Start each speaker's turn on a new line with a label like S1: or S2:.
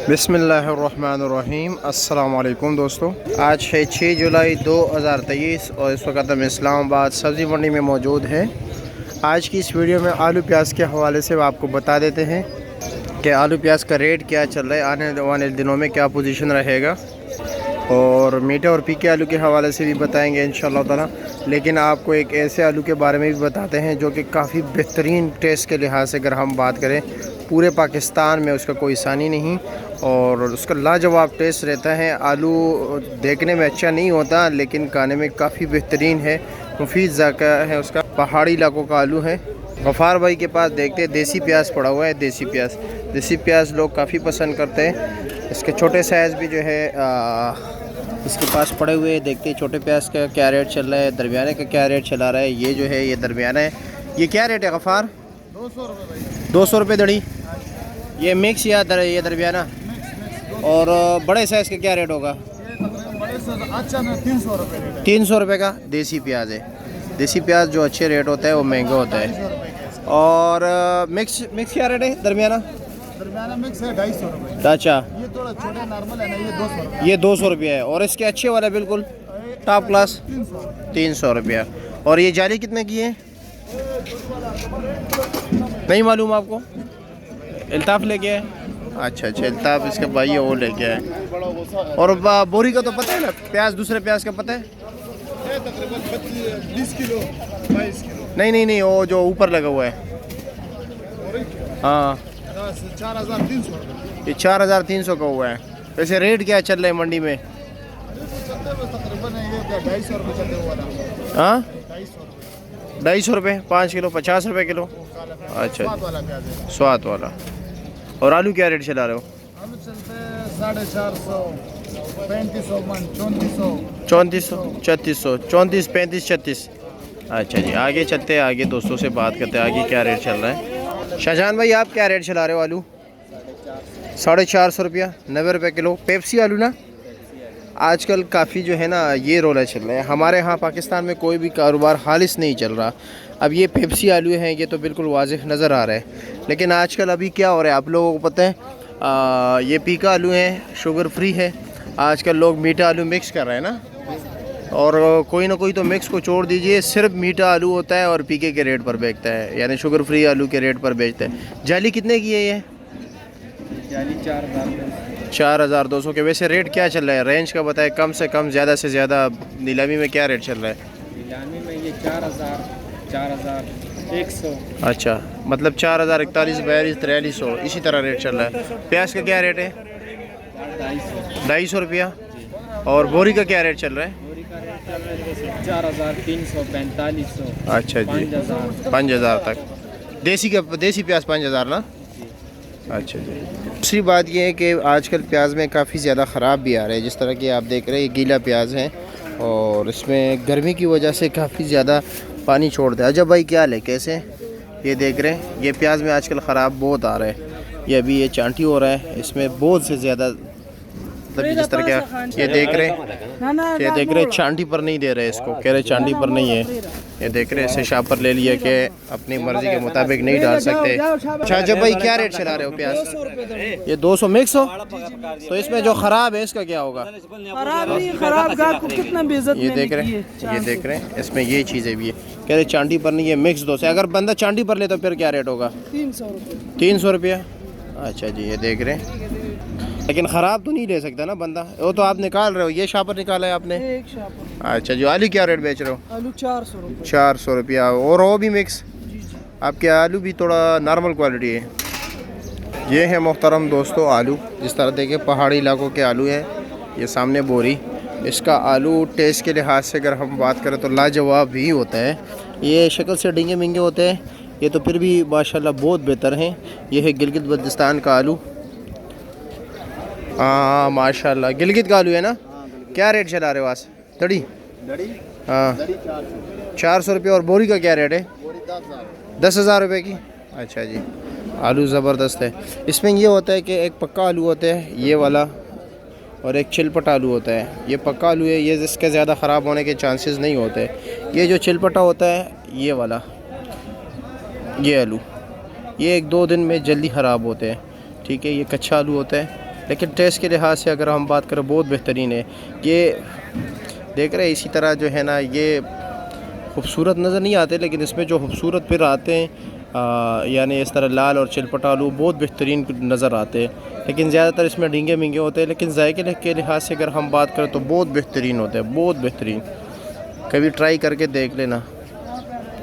S1: बिस्मिल्लाहिर्रहमानिर्रहीम। अस्सलाम वालेकुम दोस्तों, आज है 6 जुलाई 2023 और इस वक्त हम इस्लामाबाद सब्ज़ी मंडी में मौजूद हैं। आज की इस वीडियो में आलू प्याज के हवाले से आपको बता देते हैं कि आलू प्याज का रेट क्या चल रहा है, आने वाले दिनों में क्या पोजीशन रहेगा, और मीठे और फीके आलू के हवाले से भी बताएंगे इंशाअल्लाह ताला। लेकिन आपको एक ऐसे आलू के बारे में भी बताते हैं जो कि काफ़ी बेहतरीन टेस्ट के लिहाज से अगर हम बात करें, पूरे पाकिस्तान में उसका कोई सानी नहीं और उसका लाजवाब टेस्ट रहता है। आलू देखने में अच्छा नहीं होता लेकिन खाने में काफ़ी बेहतरीन है, मुफीद ज़ायका है उसका। पहाड़ी इलाकों का आलू है। गफ़ार भाई के पास देखते हैं देसी प्याज पड़ा हुआ है। देसी प्याज लोग काफ़ी पसंद करते हैं। इसके छोटे साइज़ भी जो है इसके पास पड़े हुए हैं। देखते हैं छोटे प्याज का क्या रेट चल रहा है, दरमियाने का क्या रेट चला रहा है। ये जो है ये दरमियाना है। ये क्या रेट है गफ़ार?
S2: 200 रुपये।
S1: 200 रुपये दड़ी। ये मिक्स या ये दरमियाना? और बड़े साइज़ का क्या रेट होगा?
S2: बड़े साइज अच्छा ना 300 रुपये रेट है।
S1: 300 रुपये का देसी प्याज है। देसी प्याज जो अच्छे रेट होता है वो महंगा होता है। और मिक्स क्या रेट है दरमियाना?
S2: दरमियाना मिक्स है 250 रुपये।
S1: अच्छा,
S2: ये थोड़ा छोटे नॉर्मल है ना, ये 200 रुपये।
S1: ये 200 रुपये है। और इसके अच्छे वाला बिल्कुल टॉप क्लास 300 रुपया। और ये जाली कितने की है नहीं मालूम आपको? इल्ताफ़ लेके आए? अच्छा, इल्ताफ़ इसका भाई है वो लेके आए। और बोरी का तो पता है ना, प्याज दूसरे प्याज का पता है?
S2: तकरीबन 20 किलो 22 किलो।
S1: नहीं, वो जो ऊपर लगा हुआ है। हाँ,
S2: 4300 रुपये।
S1: ये 4300 का हुआ है। वैसे रेट क्या चल रहा है मंडी में?
S2: तकरीबन ये 250 रुपये चलते हुआ था।
S1: हाँ,
S2: 250 रुपये।
S1: 250 रुपये 5 किलो 50 रुपये किलो। अच्छा,
S2: स्वाद वाला प्याज है।
S1: स्वाद वाला। और आलू क्या रेट चला रहे हो?
S2: आलू चलते हैं 450, 3500 मन, 3400।
S1: 3400 3600 34 35 36। अच्छा जी, आगे चलते हैं, आगे दोस्तों से बात करते हैं आगे क्या रेट चल रहा है। शाहजहान भाई, आप क्या रेट चला रहे हो आलू? 450 रुपया, 90 रुपये किलो। पेप्सी आलू ना आजकल काफ़ी जो है ना ये रोला चल रहा है। हमारे यहाँ पाकिस्तान में कोई भी कारोबार खालिस नहीं चल रहा। अब ये पेप्सी आलू हैं, ये तो बिल्कुल वाज़ेह नज़र आ रहा है। लेकिन आजकल अभी क्या हो रहा है आप लोगों को पता है? ये पीका आलू है, शुगर फ्री है। आजकल लोग मीठा आलू मिक्स कर रहे हैं ना, और कोई ना कोई तो मिक्स को छोड़ दीजिए, सिर्फ मीठा आलू होता है और पीके के रेट पर बेचता है, यानी शुगर फ्री आलू के रेट पर बेचता है। जाली कितने की है ये?
S2: जाली
S1: 4200 के। वैसे रेट क्या चल रहा है? रेंज का बताए, कम से कम ज़्यादा से ज़्यादा नीलामी में क्या रेट चल रहा है?
S2: नीलामी में ये 4000, 4100।
S1: अच्छा, मतलब 4000, 41, 42, 4300 इसी तरह रेट चल रहा है। प्याज का क्या रेट है? 250 रुपया। और बोरी का क्या रेट चल रहा है?
S2: बोरी का रेट चल रहा है 4300, 4500।
S1: अच्छा जी, 5000 तक। देसी प्याज 5000 ना? अच्छा जी। दूसरी बात यह है कि आजकल प्याज में काफ़ी ज़्यादा ख़राब भी आ रहे हैं। जिस तरह कि आप देख रहे हैं, ये गीला प्याज है और इसमें गर्मी की वजह से काफ़ी ज़्यादा पानी छोड़ता है। अजब भाई क्या ले कैसे? ये देख रहे हैं, ये प्याज में आजकल ख़राब बहुत आ रहा है। ये अभी ये चांटी हो रहा है, इसमें बहुत से ज़्यादा, मतलब जिस तरह का ये देख रहे हैं चांटी पर नहीं दे रहे इसको, कह रहे चांटी पर नहीं है। ये देख रहे हैं, इसे शाप पर ले लिया कि अपनी मर्ज़ी के मुताबिक नहीं डाल सकते। अच्छा जब भाई क्या रेट चला रहे हो प्याज? ये 200 मिक्स हो, तो इसमें जो ख़राब है इसका क्या होगा? ये देख रहे हैं, इसमें ये चीज़ें भी है। कह रहे चांदी पर नहीं है, मिक्स 200। अगर बंदा चांदी पर ले तो फिर क्या रेट होगा? 300 रुपया। अच्छा जी, ये देख रहे हैं, लेकिन ख़राब तो नहीं ले सकता ना बंदा। वो तो आप निकाल रहे हो, ये शापर निकाला है आपने? अच्छा जी। आलू क्या रेट बेच रहे हो?
S2: आलू 400 रुपये।
S1: 400 रुपया। और वो भी मिक्स? आपके आलू भी थोड़ा नॉर्मल क्वालिटी है। ये है मोहतरम दोस्तों आलू, जिस तरह देखें पहाड़ी इलाकों के आलू हैं। ये सामने बोरी, इसका आलू टेस्ट के लिहाज से अगर हम बात करें तो लाजवाब ही होता है। ये शक्ल से डींगे मिंगे होते हैं, ये तो फिर भी माशाल्लाह बहुत बेहतर हैं। ये है गिलगित बल्तिस्तान का आलू। हाँ माशाल्लाह, गिलगित का आलू है ना? क्या रेट चला रहे हो आज? दड़ी? हाँ, 400 रुपये। और बोरी का क्या रेट है? 10,000 रुपये की। अच्छा जी, आलू ज़बरदस्त है। इसमें ये होता है कि एक पक्का आलू होता है ये वाला, और एक चिलपट आलू होता है। ये पक्का आलू है, ये जिसके ज़्यादा ख़राब होने के चांसेस नहीं होते। ये जो चिलपटा होता है ये वाला, ये आलू, ये 1-2 दिन में जल्दी ख़राब होते हैं। ठीक है, ये कच्चा आलू होता है। लेकिन टेस्ट के लिहाज से अगर हम बात करें बहुत बेहतरीन है। ये देख रहे हैं इसी तरह जो है ना ये खूबसूरत नज़र नहीं आते, लेकिन इसमें जो खूबसूरत फिर आते हैं यानी इस तरह लाल और चिलपट आलू बहुत बेहतरीन नज़र आते हैं। लेकिन ज़्यादातर इसमें डींगे मींगे होते हैं, लेकिन जायके के लिहाज से अगर हम बात करें तो बहुत बेहतरीन होते हैं, बहुत बेहतरीन। कभी ट्राई करके देख लेना।